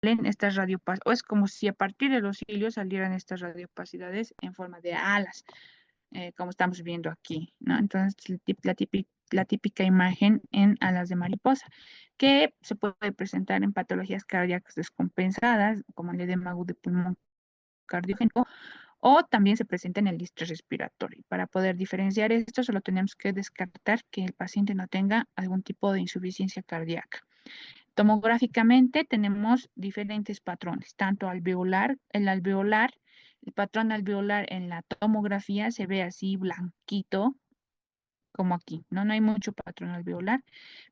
estas radiopacidades, o es como si a partir de los cilios salieran estas radiopacidades en forma de alas, como estamos viendo aquí, ¿no? Entonces, la típica imagen en alas de mariposa, que se puede presentar en patologías cardíacas descompensadas, como el edema agudo de pulmón cardiogénico, o también se presenta en el distrés respiratorio. Para poder diferenciar esto, solo tenemos que descartar que el paciente no tenga algún tipo de insuficiencia cardíaca. Tomográficamente tenemos diferentes patrones, tanto alveolar, el patrón alveolar en la tomografía se ve así blanquito, como aquí, ¿no? No hay mucho patrón alveolar,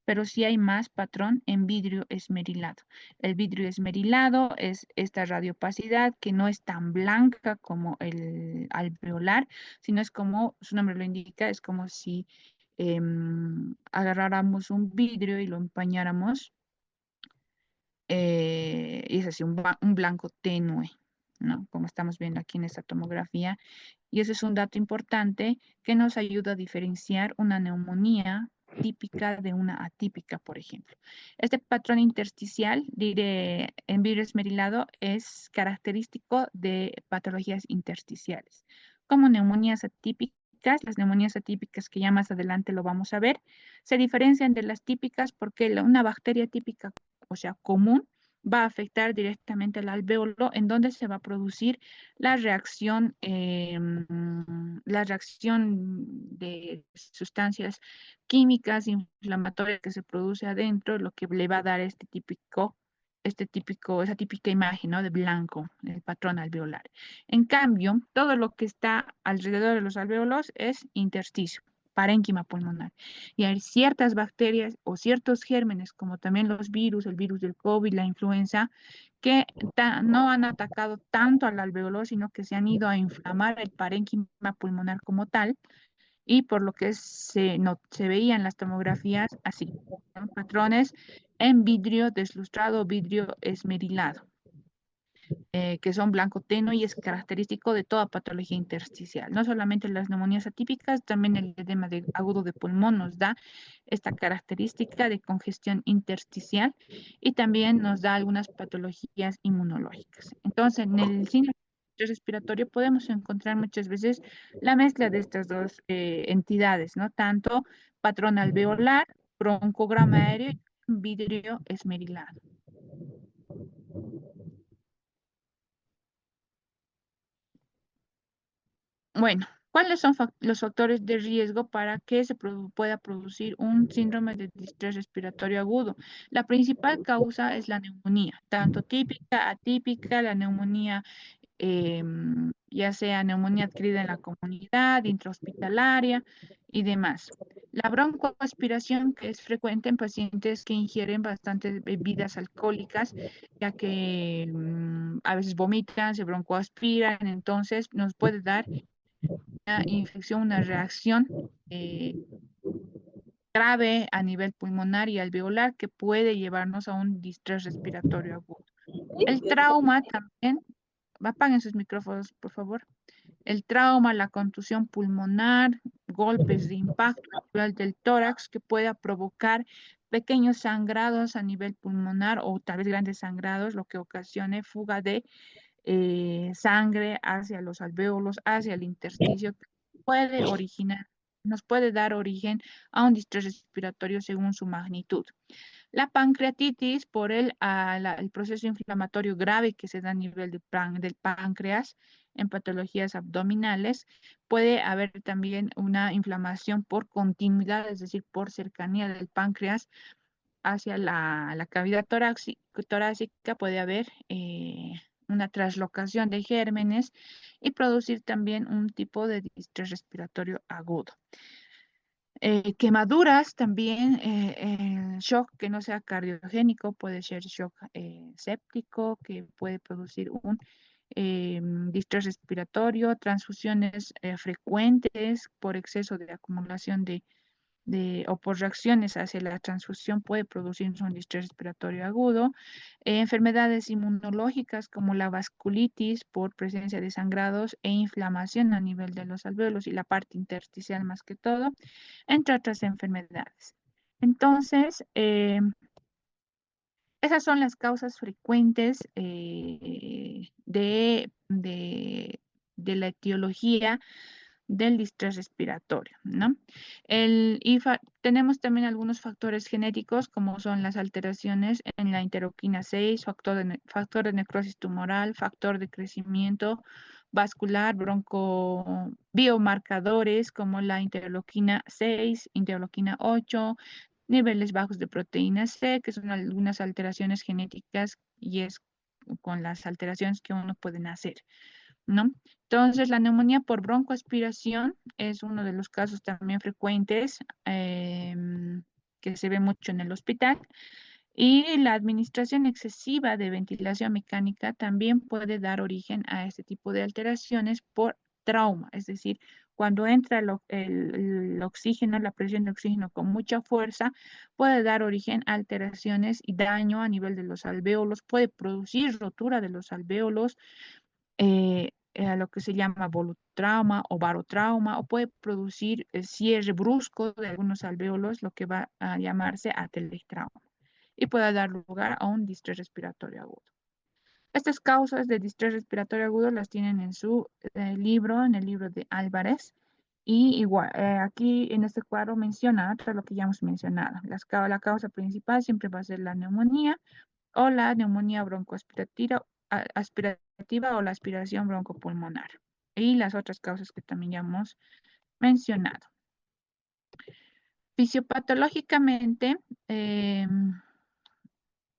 pero sí hay más patrón en vidrio esmerilado. El vidrio esmerilado es esta radiopacidad que no es tan blanca como el alveolar, sino es como, su nombre lo indica, es como si agarráramos un vidrio y lo empañáramos, y es así, un blanco tenue, ¿no? Como estamos viendo aquí en esta tomografía. Y ese es un dato importante que nos ayuda a diferenciar una neumonía típica de una atípica, por ejemplo. Este patrón intersticial, diré, en vidrio esmerilado, es característico de patologías intersticiales, como neumonías atípicas. Las neumonías atípicas, que ya más adelante lo vamos a ver, se diferencian de las típicas porque una bacteria típica, o sea, común, va a afectar directamente al alvéolo, en donde se va a producir la reacción de sustancias químicas inflamatorias que se produce adentro, lo que le va a dar esa típica imagen, ¿no? De blanco, el patrón alveolar. En cambio, todo lo que está alrededor de los alvéolos es intersticio, parénquima pulmonar. Y hay ciertas bacterias o ciertos gérmenes, como también los virus, el virus del COVID, la influenza, que no han atacado tanto al alveolo, sino que se han ido a inflamar el parénquima pulmonar como tal, y por lo que se veían las tomografías así, ¿no? Patrones en vidrio deslustrado, vidrio esmerilado, que son blanco tenue y es característico de toda patología intersticial. No solamente las neumonías atípicas, también el edema agudo de pulmón nos da esta característica de congestión intersticial y también nos da algunas patologías inmunológicas. Entonces, en el síndrome respiratorio podemos encontrar muchas veces la mezcla de estas dos entidades, ¿no? Tanto patrón alveolar, broncograma aéreo y vidrio esmerilado. Bueno, ¿cuáles son los factores de riesgo para que pueda producir un síndrome de distrés respiratorio agudo? La principal causa es la neumonía, tanto típica, atípica, la neumonía, ya sea neumonía adquirida en la comunidad, intrahospitalaria y demás. La broncoaspiración, que es frecuente en pacientes que ingieren bastantes bebidas alcohólicas, ya que a veces vomitan, se broncoaspiran, entonces nos puede dar una infección, una reacción grave a nivel pulmonar y alveolar que puede llevarnos a un distrés respiratorio agudo. El trauma también, apaguen sus micrófonos, por favor. El trauma, la contusión pulmonar, golpes de impacto a nivel del tórax que pueda provocar pequeños sangrados a nivel pulmonar o tal vez grandes sangrados, lo que ocasione fuga de sangre hacia los alvéolos, hacia el intersticio, puede nos puede dar origen a un distrés respiratorio según su magnitud. La pancreatitis, por el proceso inflamatorio grave que se da a nivel del páncreas en patologías abdominales, puede haber también una inflamación por continuidad, es decir, por cercanía del páncreas hacia la cavidad torácica, puede haber una traslocación de gérmenes y producir también un tipo de distrés respiratorio agudo. Quemaduras también, shock que no sea cardiogénico, puede ser shock séptico, que puede producir un distrés respiratorio, transfusiones frecuentes por exceso de acumulación o por reacciones hacia la transfusión puede producirse un distrés respiratorio agudo. Enfermedades inmunológicas como la vasculitis por presencia de sangrados e inflamación a nivel de los alvéolos y la parte intersticial más que todo, entre otras enfermedades. Entonces, Esas son las causas frecuentes de la etiología del distrés respiratorio, ¿no? Tenemos también algunos factores genéticos, como son las alteraciones en la interleuquina 6, factor de necrosis tumoral, factor de crecimiento vascular, biomarcadores como la interleuquina 6, interleuquina 8, niveles bajos de proteína C, que son algunas alteraciones genéticas y es con las alteraciones que uno puede hacer, ¿no? Entonces, la neumonía por broncoaspiración es uno de los casos también frecuentes que se ve mucho en el hospital. Y la administración excesiva de ventilación mecánica también puede dar origen a este tipo de alteraciones por trauma, es decir, cuando entra el oxígeno, la presión de oxígeno con mucha fuerza, puede dar origen a alteraciones y daño a nivel de los alvéolos, puede producir rotura de los alvéolos, a lo que se llama volutrauma o barotrauma, o puede producir el cierre brusco de algunos alvéolos, lo que va a llamarse atelectrauma, y puede dar lugar a un distrés respiratorio agudo. Estas causas de distrés respiratorio agudo las tienen en su libro, en el libro de Álvarez, y igual, aquí en este cuadro menciona todo lo que ya hemos mencionado. La causa principal siempre va a ser la neumonía o la neumonía aspirativa o la aspiración broncopulmonar. Y las otras causas que también ya hemos mencionado. Fisiopatológicamente,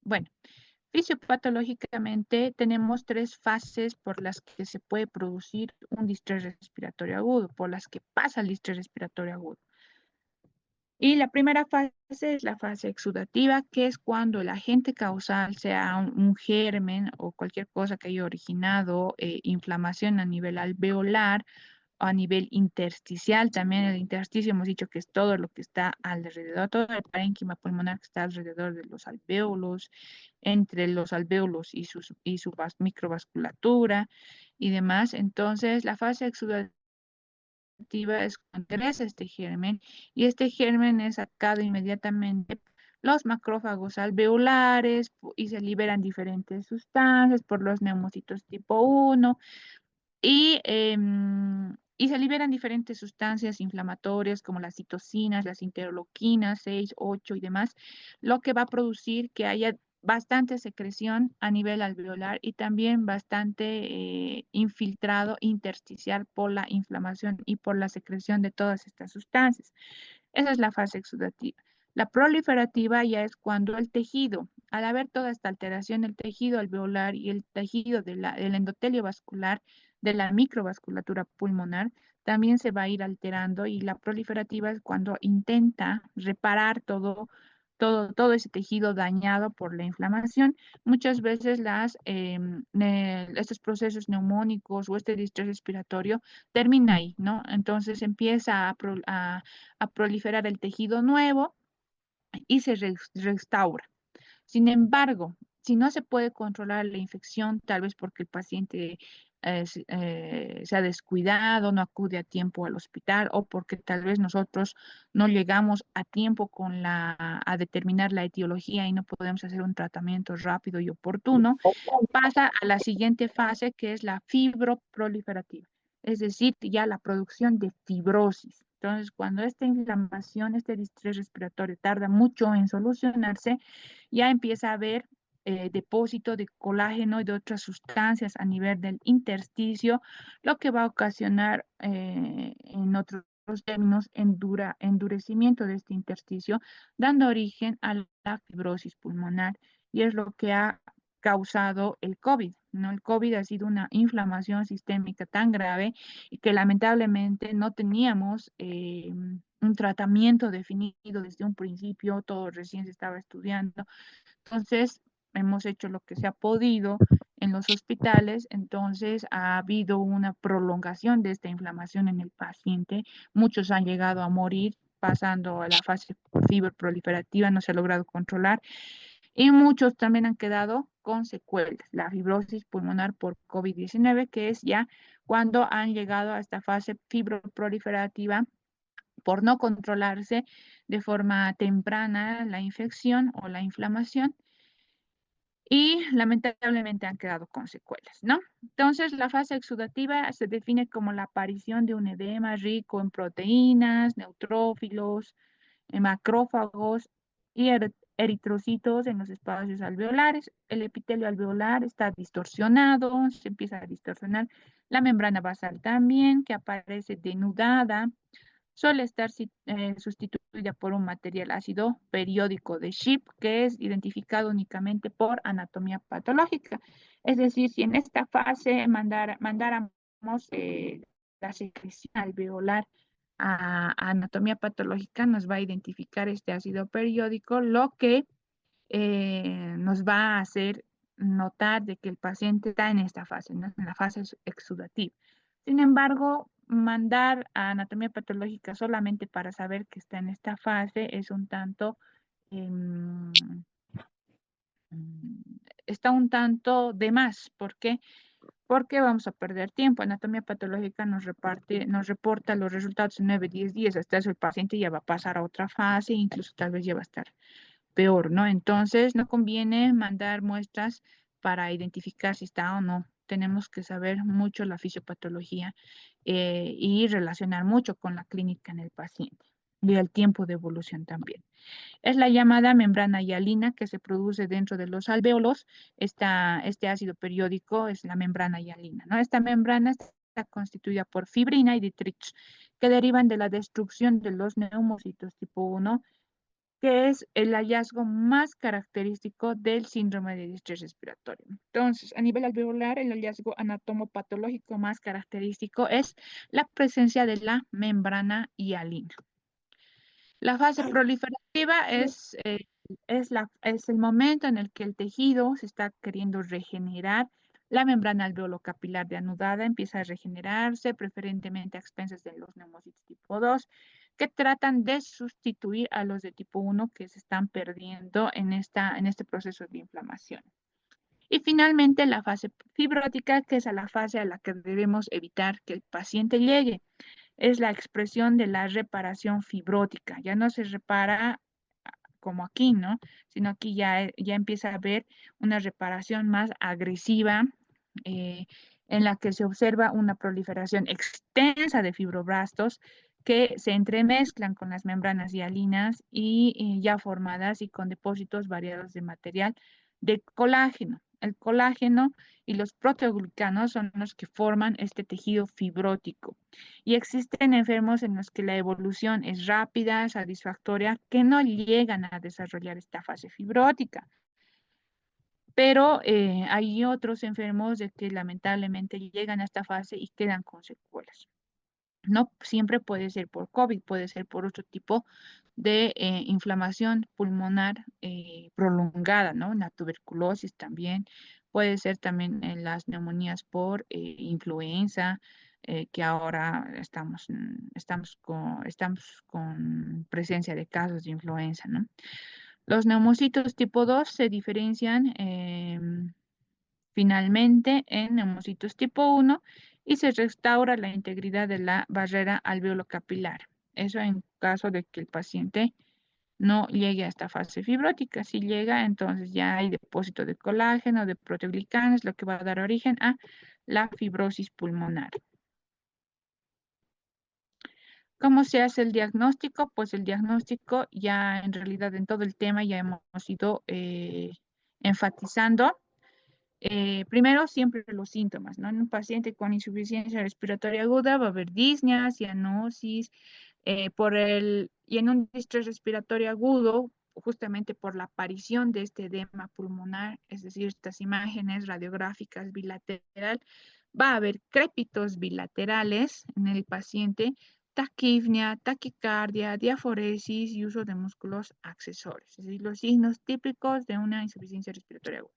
bueno, fisiopatológicamente tenemos tres fases por las que se puede producir un distrés respiratorio agudo, por las que pasa el distrés respiratorio agudo. Y la primera fase es la fase exudativa, que es cuando el agente causal, sea un germen o cualquier cosa que haya originado inflamación a nivel alveolar o a nivel intersticial. También el intersticio hemos dicho que es todo lo que está alrededor, todo el parénquima pulmonar que está alrededor de los alvéolos, entre los alvéolos y su microvasculatura y demás. Entonces, la fase exudativa es cuando ingresa este germen y este germen es sacado inmediatamente los macrófagos alveolares y se liberan diferentes sustancias por los neumocitos tipo 1 y se liberan diferentes sustancias inflamatorias como las citocinas, las interleuquinas 6, 8 y demás, lo que va a producir que haya bastante secreción a nivel alveolar y también bastante infiltrado intersticial por la inflamación y por la secreción de todas estas sustancias. Esa es la fase exudativa. La proliferativa ya es cuando el tejido, al haber toda esta alteración, el tejido alveolar y el tejido del endotelio vascular, de la microvasculatura pulmonar, también se va a ir alterando, y la proliferativa es cuando intenta reparar todo ese tejido dañado por la inflamación. Muchas veces estos procesos neumónicos o este distrés respiratorio termina ahí, ¿no? Entonces empieza a proliferar el tejido nuevo y se restaura. Sin embargo, si no se puede controlar la infección, tal vez porque el paciente se ha descuidado, no acude a tiempo al hospital, o porque tal vez nosotros no llegamos a tiempo a determinar la etiología y no podemos hacer un tratamiento rápido y oportuno, pasa a la siguiente fase, que es la fibroproliferativa, es decir, ya la producción de fibrosis. Entonces, cuando esta inflamación, este distrés respiratorio tarda mucho en solucionarse, ya empieza a haber depósito de colágeno y de otras sustancias a nivel del intersticio, lo que va a ocasionar, en otros términos, endurecimiento de este intersticio, dando origen a la fibrosis pulmonar. Y es lo que ha causado el COVID, ¿no? El COVID ha sido una inflamación sistémica tan grave y que lamentablemente no teníamos un tratamiento definido desde un principio, todo recién se estaba estudiando. Entonces, hemos hecho lo que se ha podido en los hospitales. Entonces, ha habido una prolongación de esta inflamación en el paciente. Muchos han llegado a morir pasando a la fase fibroproliferativa, no se ha logrado controlar, y muchos también han quedado con secuelas, la fibrosis pulmonar por COVID-19, que es ya cuando han llegado a esta fase fibroproliferativa por no controlarse de forma temprana la infección o la inflamación. y lamentablemente han quedado con secuelas, ¿no? Entonces, la fase exudativa se define como la aparición de un edema rico en proteínas, neutrófilos, en macrófagos y eritrocitos en los espacios alveolares. El epitelio alveolar está distorsionado, se empieza a distorsionar la membrana basal también, que aparece denudada. Suele estar sustituida por un material ácido periódico de Schiff que es identificado únicamente por anatomía patológica. Es decir, si en esta fase mandáramos la secreción alveolar a anatomía patológica, nos va a identificar este ácido periódico, lo que nos va a hacer notar de que el paciente está en esta fase, ¿no? En la fase exudativa. Sin embargo, mandar a anatomía patológica solamente para saber que está en esta fase es un tanto, em, está un tanto de más. ¿Por qué? Porque vamos a perder tiempo. Anatomía patológica nos reporta los resultados en 9, 10 días. Hasta eso el paciente ya va a pasar a otra fase, incluso tal vez ya va a estar peor, ¿no? Entonces, no conviene mandar muestras para identificar si está o no. Tenemos que saber mucho la fisiopatología y relacionar mucho con la clínica en el paciente y el tiempo de evolución también. Es la llamada membrana hialina que se produce dentro de los alvéolos. Este ácido periódico es la membrana hialina, ¿no? Esta membrana está constituida por fibrina y detritos que derivan de la destrucción de los neumocitos tipo 1, que es el hallazgo más característico del síndrome de distrés respiratorio. Entonces, a nivel alveolar, el hallazgo anatomopatológico más característico es la presencia de la membrana hialina. La fase proliferativa es el momento en el que el tejido se está queriendo regenerar. La membrana alveolo-capilar de anudada empieza a regenerarse, preferentemente a expensas de los neumocitos tipo 2, que tratan de sustituir a los de tipo 1 que se están perdiendo en este proceso de inflamación. Y finalmente la fase fibrótica, que es a la fase a la que debemos evitar que el paciente llegue, es la expresión de la reparación fibrótica. Ya no se repara como aquí, ¿no? Sino aquí ya empieza a haber una reparación más agresiva, eh, en la que se observa una proliferación extensa de fibroblastos que se entremezclan con las membranas hialinas y ya formadas y con depósitos variados de material de colágeno. El colágeno y los proteoglicanos son los que forman este tejido fibrótico. Y existen enfermos en los que la evolución es rápida, satisfactoria, que no llegan a desarrollar esta fase fibrótica. Pero hay otros enfermos de que lamentablemente llegan a esta fase y quedan con secuelas. No siempre puede ser por COVID, puede ser por otro tipo de inflamación pulmonar prolongada, ¿no? La tuberculosis también, puede ser también en las neumonías por influenza, que ahora estamos con presencia de casos de influenza, ¿no? Los neumocitos tipo 2 se diferencian finalmente en neumocitos tipo 1 y se restaura la integridad de la barrera alveolo-capilar. Eso en caso de que el paciente no llegue a esta fase fibrótica. Si llega, entonces ya hay depósito de colágeno, de proteoglicanos, lo que va a dar origen a la fibrosis pulmonar. ¿Cómo se hace el diagnóstico? Pues el diagnóstico ya en realidad en todo el tema ya hemos ido enfatizando. Primero, siempre los síntomas, ¿no? En un paciente con insuficiencia respiratoria aguda va a haber disnea, cianosis, y en un distrés respiratorio agudo, justamente por la aparición de este edema pulmonar, es decir, estas imágenes radiográficas bilateral, va a haber crépitos bilaterales en el paciente, taquipnea, taquicardia, diaforesis y uso de músculos accesorios, es decir, los signos típicos de una insuficiencia respiratoria aguda.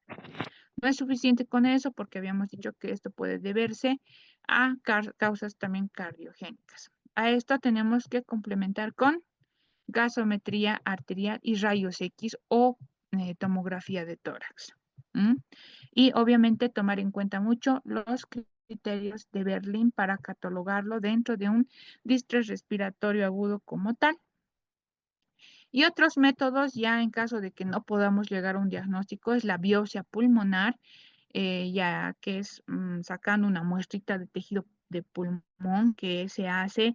No es suficiente con eso porque habíamos dicho que esto puede deberse a causas también cardiogénicas. A esto tenemos que complementar con gasometría arterial y rayos X o tomografía de tórax. Y obviamente tomar en cuenta mucho los criterios de Berlín para catalogarlo dentro de un distrés respiratorio agudo como tal. Y otros métodos, ya en caso de que no podamos llegar a un diagnóstico, es la biopsia pulmonar, ya que es sacando una muestrita de tejido de pulmón que se hace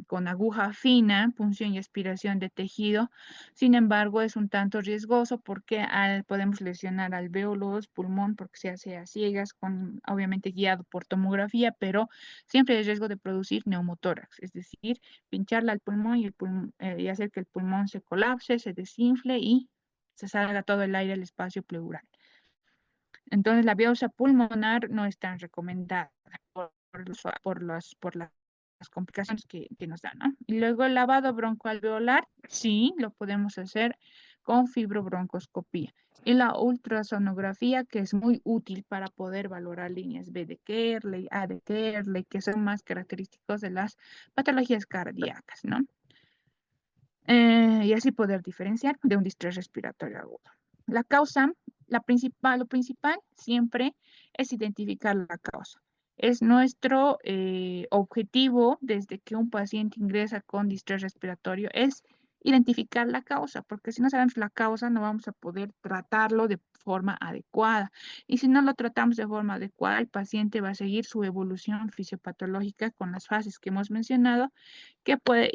con aguja fina, punción y aspiración de tejido. Sin embargo, es un tanto riesgoso porque podemos lesionar alvéolos, pulmón, porque se hace a ciegas, obviamente guiado por tomografía, pero siempre hay riesgo de producir neumotórax, es decir, pincharle al pulmón y hacer que el pulmón se colapse, se desinfle y se salga todo el aire al espacio pleural. Entonces, la biopsia pulmonar no es tan recomendada por las complicaciones que nos dan, ¿no? Y luego el lavado broncoalveolar, sí, lo podemos hacer con fibrobroncoscopía. Y la ultrasonografía, que es muy útil para poder valorar líneas B de Kerley, A de Kerley, que son más característicos de las patologías cardíacas, ¿no? Y así poder diferenciar de un distrés respiratorio agudo. La causa, lo principal siempre es identificar la causa. Es nuestro objetivo desde que un paciente ingresa con distrés respiratorio, es identificar la causa, porque si no sabemos la causa no vamos a poder tratarlo de forma adecuada. Y si no lo tratamos de forma adecuada, el paciente va a seguir su evolución fisiopatológica con las fases que hemos mencionado que puede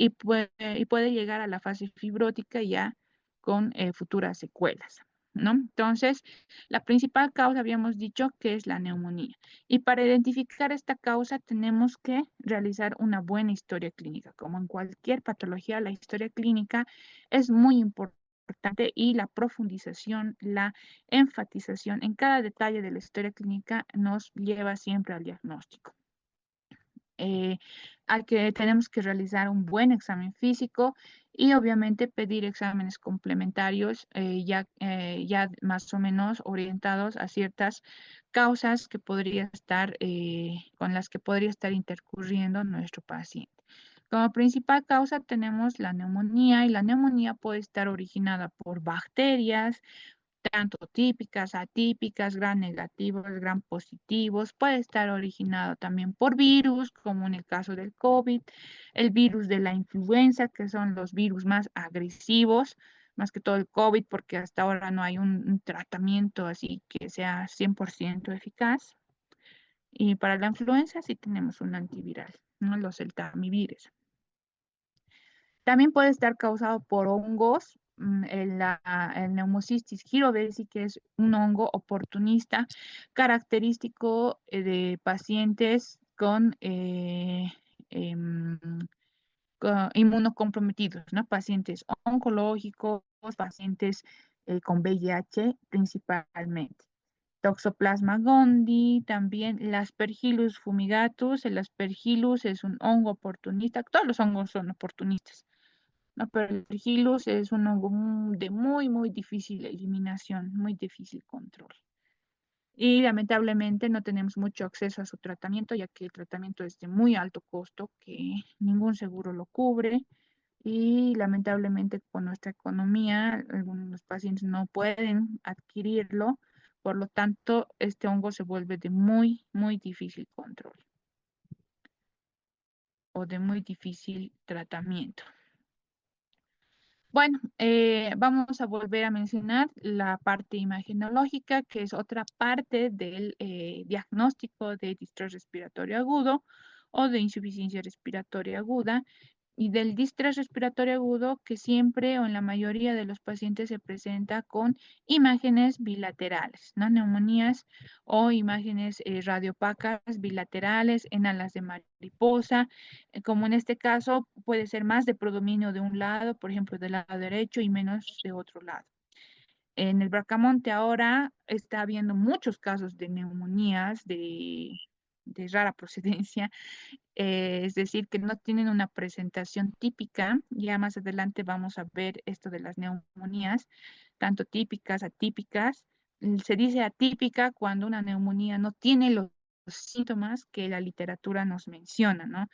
llegar a la fase fibrótica ya con futuras secuelas, ¿no? Entonces, la principal causa habíamos dicho que es la neumonía. Y para identificar esta causa tenemos que realizar una buena historia clínica. Como en cualquier patología, la historia clínica es muy importante y la profundización, la enfatización en cada detalle de la historia clínica nos lleva siempre al diagnóstico. Al que tenemos que realizar un buen examen físico y obviamente pedir exámenes complementarios ya más o menos orientados a ciertas causas que con las que podría estar intercurriendo nuestro paciente. Como principal causa tenemos la neumonía y la neumonía puede estar originada por bacterias, tanto típicas, atípicas, gram negativos, gram positivos. Puede estar originado también por virus, como en el caso del COVID, el virus de la influenza, que son los virus más agresivos, más que todo el COVID, porque hasta ahora no hay un tratamiento así que sea 100% eficaz. Y para la influenza sí tenemos un antiviral, ¿no? Los celtamivires. También puede estar causado por hongos, el Pneumocystis jirovesi, que es un hongo oportunista característico de pacientes em, inmunocomprometidos, ¿no? Pacientes oncológicos, pacientes con VIH principalmente. Toxoplasma gondii, también el Aspergillus fumigatus. El Aspergillus es un hongo oportunista, todos los hongos son oportunistas, ¿no? Pero el Aspergillus es un hongo de muy, muy difícil eliminación, muy difícil control. Y lamentablemente no tenemos mucho acceso a su tratamiento, ya que el tratamiento es de muy alto costo, que ningún seguro lo cubre. Y lamentablemente con nuestra economía, algunos pacientes no pueden adquirirlo. Por lo tanto, este hongo se vuelve de muy, muy difícil control o de muy difícil tratamiento. Bueno, vamos a volver a mencionar la parte imagenológica, que es otra parte del diagnóstico de distrés respiratorio agudo o de insuficiencia respiratoria aguda, y del distrés respiratorio agudo, que siempre o en la mayoría de los pacientes se presenta con imágenes bilaterales, ¿no? Neumonías o imágenes radiopacas bilaterales en alas de mariposa, como en este caso puede ser más de predominio de un lado, por ejemplo, del lado derecho, y menos de otro lado. En el Bracamonte ahora está habiendo muchos casos de neumonías de rara procedencia, es decir, que no tienen una presentación típica. Ya más adelante vamos a ver esto de las neumonías, tanto típicas, atípicas. Se dice atípica cuando una neumonía no tiene los síntomas que la literatura nos menciona, ¿no?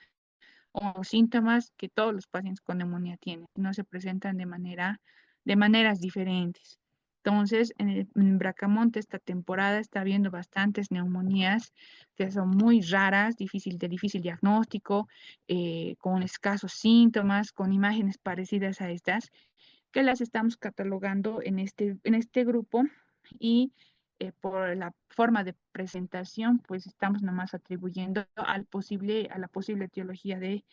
O síntomas que todos los pacientes con neumonía tienen, no se presentan de maneras diferentes. Entonces, en Bracamonte esta temporada está habiendo bastantes neumonías que son muy raras, de difícil diagnóstico, con escasos síntomas, con imágenes parecidas a estas, que las estamos catalogando en este grupo y por la forma de presentación, pues estamos nomás atribuyendo a la posible etiología de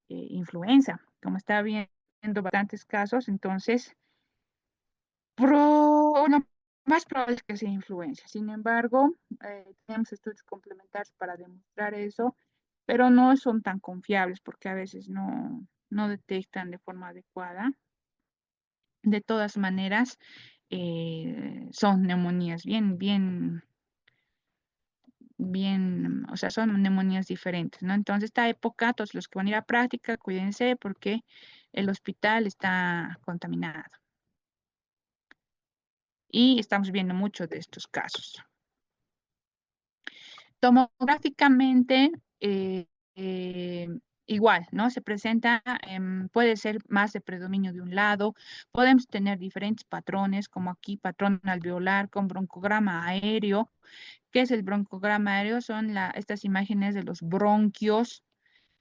influenza. Como está viendo bastantes casos, entonces lo más probable es que sea influenza. Sin embargo, tenemos estudios complementarios para demostrar eso, pero no son tan confiables porque a veces no detectan de forma adecuada. De todas maneras, son neumonías o sea, son neumonías diferentes, ¿no? Entonces, esta época, todos los que van a ir a práctica, cuídense porque el hospital está contaminado. Y estamos viendo muchos de estos casos. Tomográficamente, igual, ¿no? Se presenta, puede ser más de predominio de un lado, podemos tener diferentes patrones, como aquí patrón alveolar con broncograma aéreo. ¿Qué es el broncograma aéreo? Son estas imágenes de los bronquios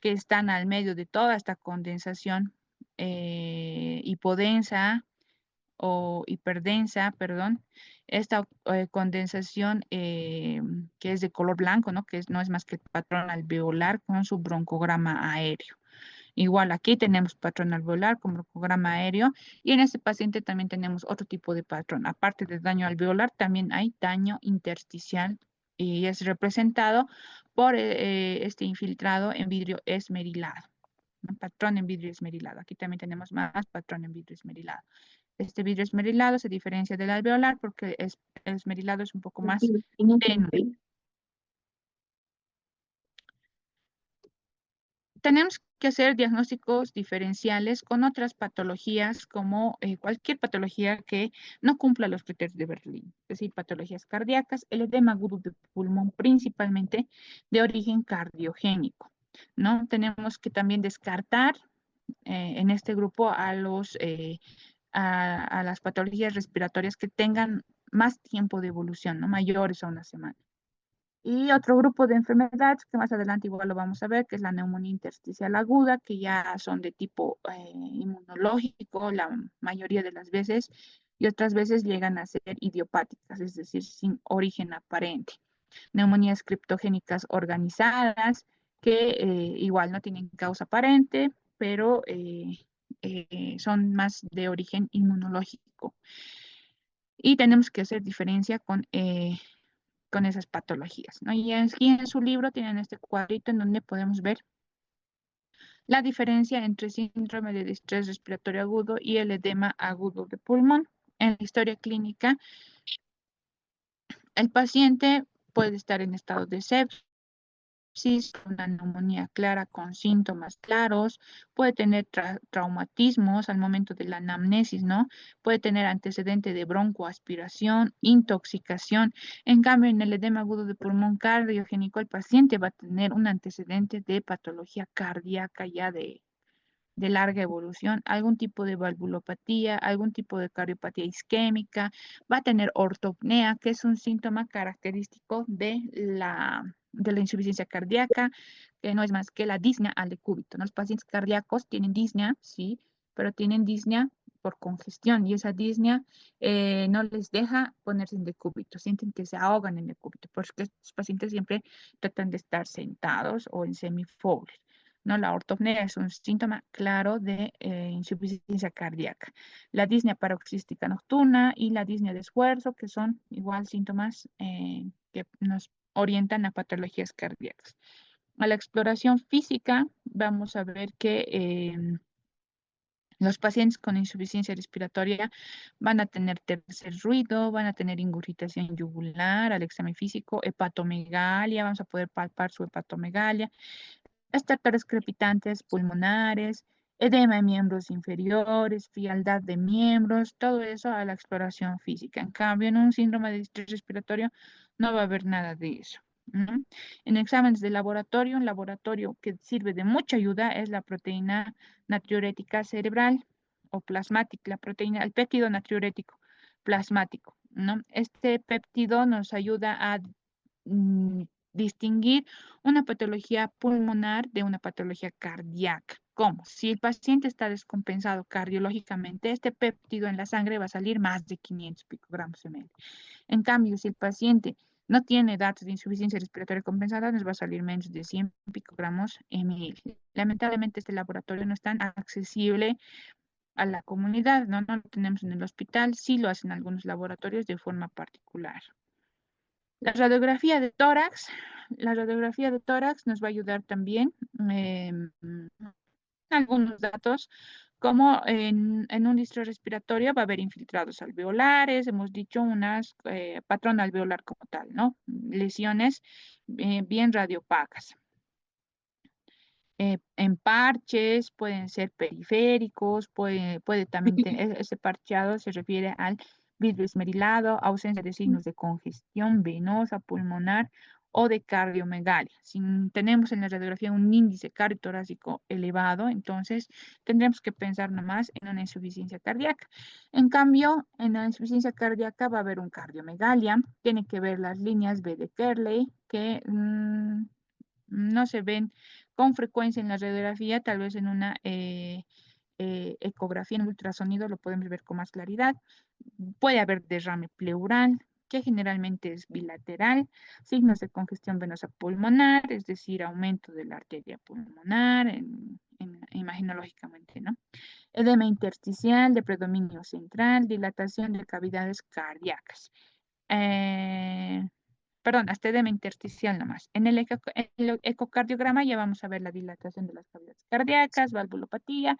que están al medio de toda esta condensación hipodensa o hiperdensa, perdón, esta condensación que es de color blanco, ¿no? No es más que el patrón alveolar con su broncograma aéreo. Igual aquí tenemos patrón alveolar con broncograma aéreo y en este paciente también tenemos otro tipo de patrón. Aparte del daño alveolar, también hay daño intersticial y es representado por este infiltrado en vidrio esmerilado. ¿No? Patrón en vidrio esmerilado. Aquí también tenemos más patrón en vidrio esmerilado. Este vidrio esmerilado se diferencia del alveolar porque el esmerilado es un poco más tenue. Tenemos que hacer diagnósticos diferenciales con otras patologías como cualquier patología que no cumpla los criterios de Berlín, es decir, patologías cardíacas, el edema agudo de pulmón principalmente de origen cardiogénico, ¿no? Tenemos que también descartar en este grupo a las patologías respiratorias que tengan más tiempo de evolución, ¿no? Mayores a una semana. Y otro grupo de enfermedades que más adelante igual lo vamos a ver, que es la neumonía intersticial aguda, que ya son de tipo inmunológico la mayoría de las veces, y otras veces llegan a ser idiopáticas, es decir, sin origen aparente. Neumonías criptogénicas organizadas, que igual no tienen causa aparente, pero son más de origen inmunológico. Y tenemos que hacer diferencia con esas patologías, ¿no? Y aquí en su libro tienen este cuadrito en donde podemos ver la diferencia entre síndrome de distrés respiratorio agudo y el edema agudo de pulmón. En la historia clínica, el paciente puede estar en estado de sepsis, una neumonía clara con síntomas claros, puede tener traumatismos al momento de la anamnesis, ¿no? Puede tener antecedente de broncoaspiración, intoxicación. En cambio, en el edema agudo de pulmón cardiogénico, el paciente va a tener un antecedente de patología cardíaca ya de larga evolución, algún tipo de valvulopatía, algún tipo de cardiopatía isquémica, va a tener ortopnea, que es un síntoma característico de la insuficiencia cardíaca, que no es más que la disnea al decúbito, ¿no? Los pacientes cardíacos tienen disnea, sí, pero tienen disnea por congestión y esa disnea no les deja ponerse en decúbito, sienten que se ahogan en decúbito, porque estos pacientes siempre tratan de estar sentados o en semifobles. ¿No? La ortopnea es un síntoma claro de insuficiencia cardíaca. La disnea paroxística nocturna y la disnea de esfuerzo, que son igual síntomas que nos orientan a patologías cardíacas. A la exploración física vamos a ver que los pacientes con insuficiencia respiratoria van a tener tercer ruido, van a tener ingurgitación yugular al examen físico, hepatomegalia, vamos a poder palpar su hepatomegalia, estertores crepitantes pulmonares, edema de miembros inferiores, frialdad de miembros, todo eso a la exploración física. En cambio, en un síndrome de distrés respiratorio no va a haber nada de eso. ¿No? En exámenes de laboratorio, un laboratorio que sirve de mucha ayuda es la proteína natriurética cerebral o plasmática, el péptido natriurético. plasmático, ¿no? Este péptido nos ayuda a distinguir una patología pulmonar de una patología cardíaca. ¿Cómo? Si el paciente está descompensado cardiológicamente, este péptido en la sangre va a salir más de 500 picogramos ml. En cambio, si el paciente no tiene datos de insuficiencia respiratoria compensada, nos va a salir menos de 100 picogramos ml. Lamentablemente, este laboratorio no es tan accesible a la comunidad, ¿no? No lo tenemos en el hospital, sí lo hacen algunos laboratorios de forma particular. La radiografía de tórax nos va a ayudar también algunos datos, como en un distrito respiratorio va a haber infiltrados alveolares, hemos dicho unas patrón alveolar como tal, ¿no? Lesiones bien radiopacas. En parches, pueden ser periféricos, puede también tener, ese parcheado se refiere al vidrio esmerilado, ausencia de signos de congestión venosa, pulmonar o de cardiomegalia. Si tenemos en la radiografía un índice cardiotorácico elevado, entonces tendremos que pensar nomás en una insuficiencia cardíaca. En cambio, en la insuficiencia cardíaca va a haber un cardiomegalia, tiene que ver las líneas B de Kerley, que no se ven con frecuencia en la radiografía, tal vez en una ecografía en ultrasonido lo podemos ver con más claridad. Puede haber derrame pleural, que generalmente es bilateral, signos de congestión venosa pulmonar, es decir, aumento de la arteria pulmonar, imaginológicamente, ¿no? Edema intersticial de predominio central, dilatación de cavidades cardíacas. Perdón, hasta edema intersticial nomás. En el ecocardiograma ya vamos a ver la dilatación de las cavidades cardíacas, valvulopatía,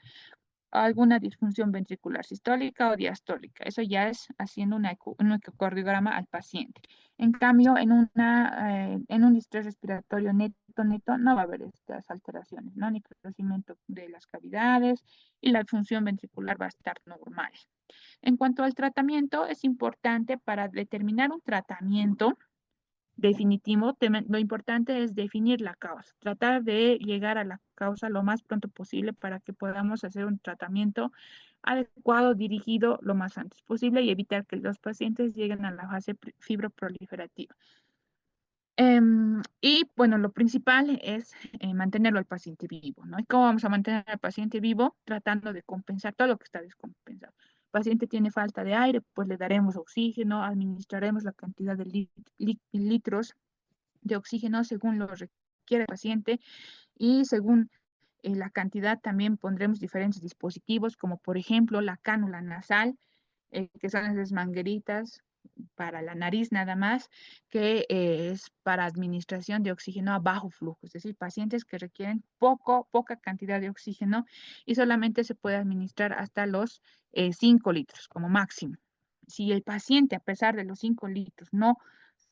alguna disfunción ventricular sistólica o diastólica. Eso ya es haciendo un ecocardiograma al paciente. En cambio, en un distrés respiratorio neto, no va a haber estas alteraciones, ¿no? Ni crecimiento de las cavidades y la función ventricular va a estar normal. En cuanto al tratamiento, es importante para determinar un tratamiento definitivo, lo importante es definir la causa, tratar de llegar a la causa lo más pronto posible para que podamos hacer un tratamiento adecuado, dirigido lo más antes posible y evitar que los pacientes lleguen a la fase fibroproliferativa. Y bueno, lo principal es mantenerlo al paciente vivo, ¿no? ¿Y cómo vamos a mantener al paciente vivo? Tratando de compensar todo lo que está descompensado. El paciente tiene falta de aire, pues le daremos oxígeno, administraremos la cantidad de litros de oxígeno según lo requiere el paciente y según la cantidad también pondremos diferentes dispositivos, como por ejemplo la cánula nasal, que son esas mangueritas para la nariz nada más, que es para administración de oxígeno a bajo flujo, es decir, pacientes que requieren poca cantidad de oxígeno y solamente se puede administrar hasta los 5 litros como máximo. Si el paciente, a pesar de los 5 litros, no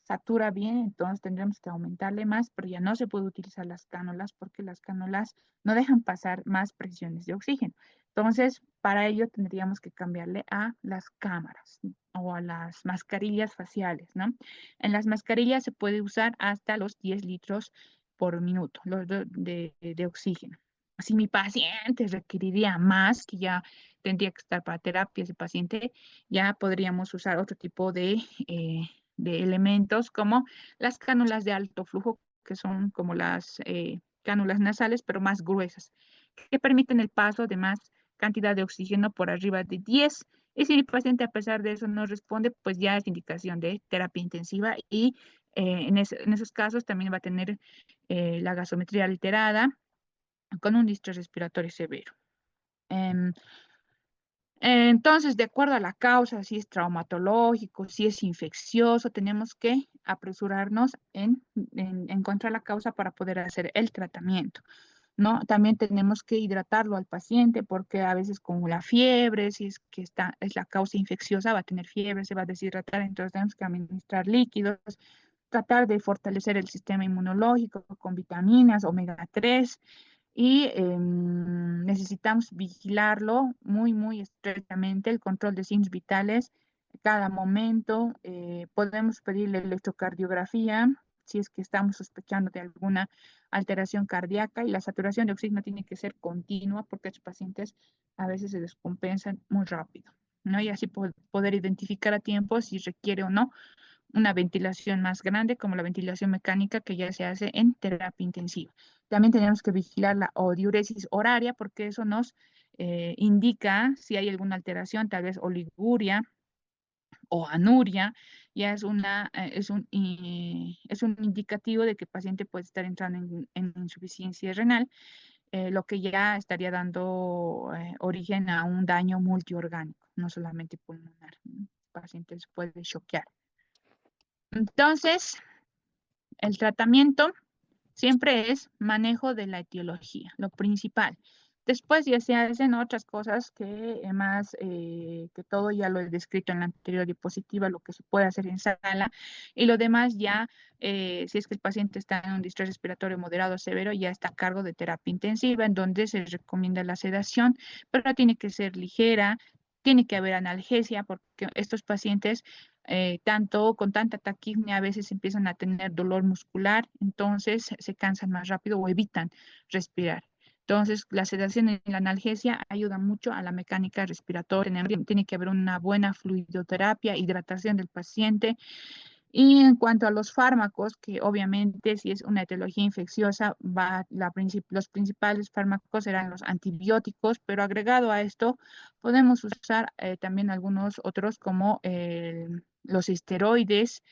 satura bien, entonces tendremos que aumentarle más, pero ya no se puede utilizar las cánulas porque las cánulas no dejan pasar más presiones de oxígeno. Entonces, para ello tendríamos que cambiarle a las cámaras o a las mascarillas faciales, ¿no? En las mascarillas se puede usar hasta los 10 litros por minuto de oxígeno. Si mi paciente requeriría más, que ya tendría que estar para terapia ese paciente, ya podríamos usar otro tipo de elementos como las cánulas de alto flujo, que son como las cánulas nasales, pero más gruesas, que permiten el paso de más cantidad de oxígeno por arriba de 10. Y si el paciente a pesar de eso no responde, pues ya es indicación de terapia intensiva y en esos casos también va a tener la gasometría alterada con un distrés respiratorio severo. Entonces, de acuerdo a la causa, si es traumatológico, si es infeccioso, tenemos que apresurarnos en encontrar la causa para poder hacer el tratamiento, ¿no? También tenemos que hidratarlo al paciente porque a veces con la fiebre, si es que es la causa infecciosa, va a tener fiebre, se va a deshidratar, entonces tenemos que administrar líquidos, tratar de fortalecer el sistema inmunológico con vitaminas, omega 3 y necesitamos vigilarlo muy estrechamente, el control de signos vitales cada momento. Podemos pedirle electrocardiografía si es que estamos sospechando de alguna alteración cardíaca y la saturación de oxígeno tiene que ser continua porque los pacientes a veces se descompensan muy rápido. ¿no? Y así poder identificar a tiempo si requiere o no una ventilación más grande, como la ventilación mecánica que ya se hace en terapia intensiva. También tenemos que vigilar la diuresis horaria, porque eso nos indica si hay alguna alteración, tal vez oliguria o anuria, ya es un indicativo de que el paciente puede estar entrando en insuficiencia renal, lo que ya estaría dando origen a un daño multiorgánico, no solamente pulmonar, ¿no? El paciente se puede choquear. Entonces, el tratamiento siempre es manejo de la etiología, lo principal. Después ya se hacen otras cosas que todo ya lo he descrito en la anterior diapositiva, lo que se puede hacer en sala, y lo demás ya, si es que el paciente está en un distrés respiratorio moderado o severo, ya está a cargo de terapia intensiva, en donde se recomienda la sedación, pero tiene que ser ligera, tiene que haber analgesia, porque estos pacientes tanto con tanta taquipnea a veces empiezan a tener dolor muscular, entonces se cansan más rápido o evitan respirar. Entonces, la sedación y la analgesia ayudan mucho a la mecánica respiratoria. Tiene que haber una buena fluidoterapia, hidratación del paciente. Y en cuanto a los fármacos, que obviamente si es una etiología infecciosa, los principales fármacos serán los antibióticos, pero agregado a esto podemos usar también algunos otros como los esteroides,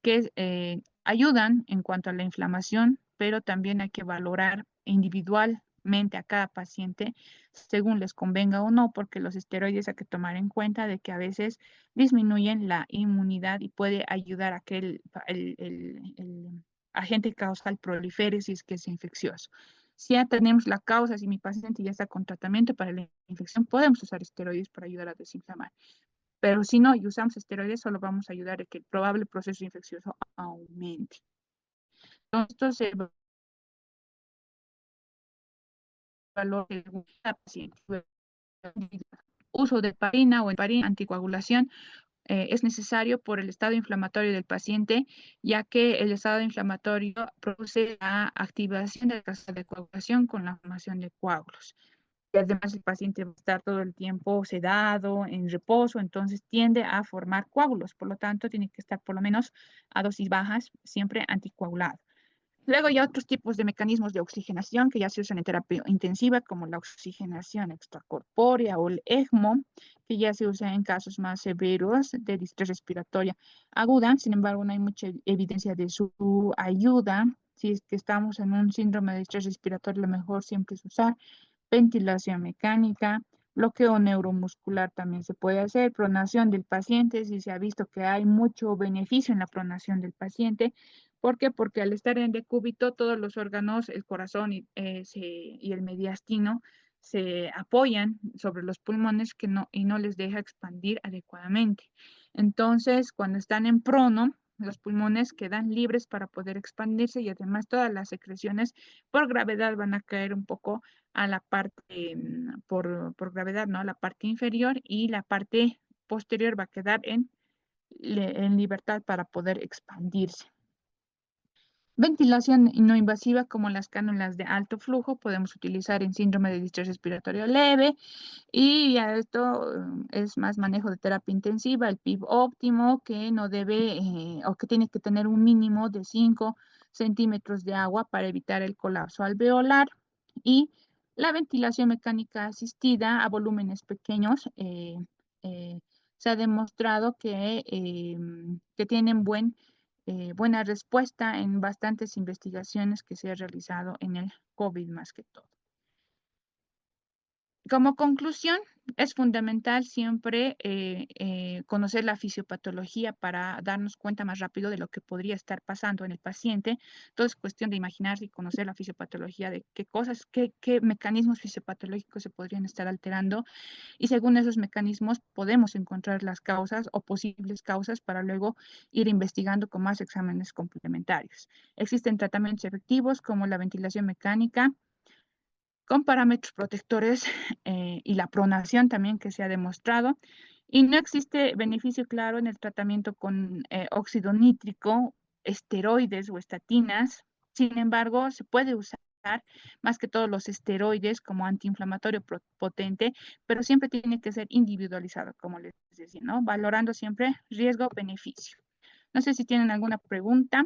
que ayudan en cuanto a la inflamación, pero también hay que valorar individualmente a cada paciente según les convenga o no, porque los esteroides hay que tomar en cuenta de que a veces disminuyen la inmunidad y puede ayudar a que el agente causal prolifere si es que es infeccioso. Si ya tenemos la causa, si mi paciente ya está con tratamiento para la infección, podemos usar esteroides para ayudar a desinflamar. Pero si no y usamos esteroides, solo vamos a ayudar a que el probable proceso infeccioso aumente. Entonces, esto se valora el paciente. Uso de heparina o heparina anticoagulación es necesario por el estado inflamatorio del paciente, ya que el estado inflamatorio produce la activación de la cascada de coagulación con la formación de coágulos. Y además el paciente va a estar todo el tiempo sedado, en reposo, entonces tiende a formar coágulos. Por lo tanto, tiene que estar por lo menos a dosis bajas, siempre anticoagulado. Luego hay otros tipos de mecanismos de oxigenación que ya se usan en terapia intensiva, como la oxigenación extracorpórea o el ECMO, que ya se usa en casos más severos de distrés respiratoria aguda. Sin embargo, no hay mucha evidencia de su ayuda. Si es que estamos en un síndrome de distrés respiratorio, lo mejor siempre es usar ventilación mecánica, bloqueo neuromuscular también se puede hacer, pronación del paciente, si se ha visto que hay mucho beneficio en la pronación del paciente. ¿Por qué? Porque al estar en decúbito, todos los órganos, el corazón y el mediastino, se apoyan sobre los pulmones y no les deja expandir adecuadamente. Entonces, cuando están en prono, los pulmones quedan libres para poder expandirse y además todas las secreciones por gravedad van a caer un poco a la parte, por gravedad, ¿no? A la parte inferior, y la parte posterior va a quedar en libertad para poder expandirse. Ventilación no invasiva como las cánulas de alto flujo podemos utilizar en síndrome de distrés respiratorio leve, y ya esto es más manejo de terapia intensiva, el PIB óptimo que no debe o que tiene que tener un mínimo de 5 centímetros de agua para evitar el colapso alveolar, y la ventilación mecánica asistida a volúmenes pequeños se ha demostrado que tienen buena respuesta en bastantes investigaciones que se han realizado en el COVID más que todo. Como conclusión, es fundamental siempre conocer la fisiopatología para darnos cuenta más rápido de lo que podría estar pasando en el paciente. Entonces, es cuestión de imaginarse y conocer la fisiopatología de qué mecanismos fisiopatológicos se podrían estar alterando, y según esos mecanismos podemos encontrar las causas o posibles causas para luego ir investigando con más exámenes complementarios. Existen tratamientos efectivos como la ventilación mecánica, con parámetros protectores y la pronación también que se ha demostrado. Y no existe beneficio claro en el tratamiento con óxido nítrico, esteroides o estatinas. Sin embargo, se puede usar más que todos los esteroides como antiinflamatorio potente, pero siempre tiene que ser individualizado, como les decía, ¿no? Valorando siempre riesgo-beneficio. No sé si tienen alguna pregunta.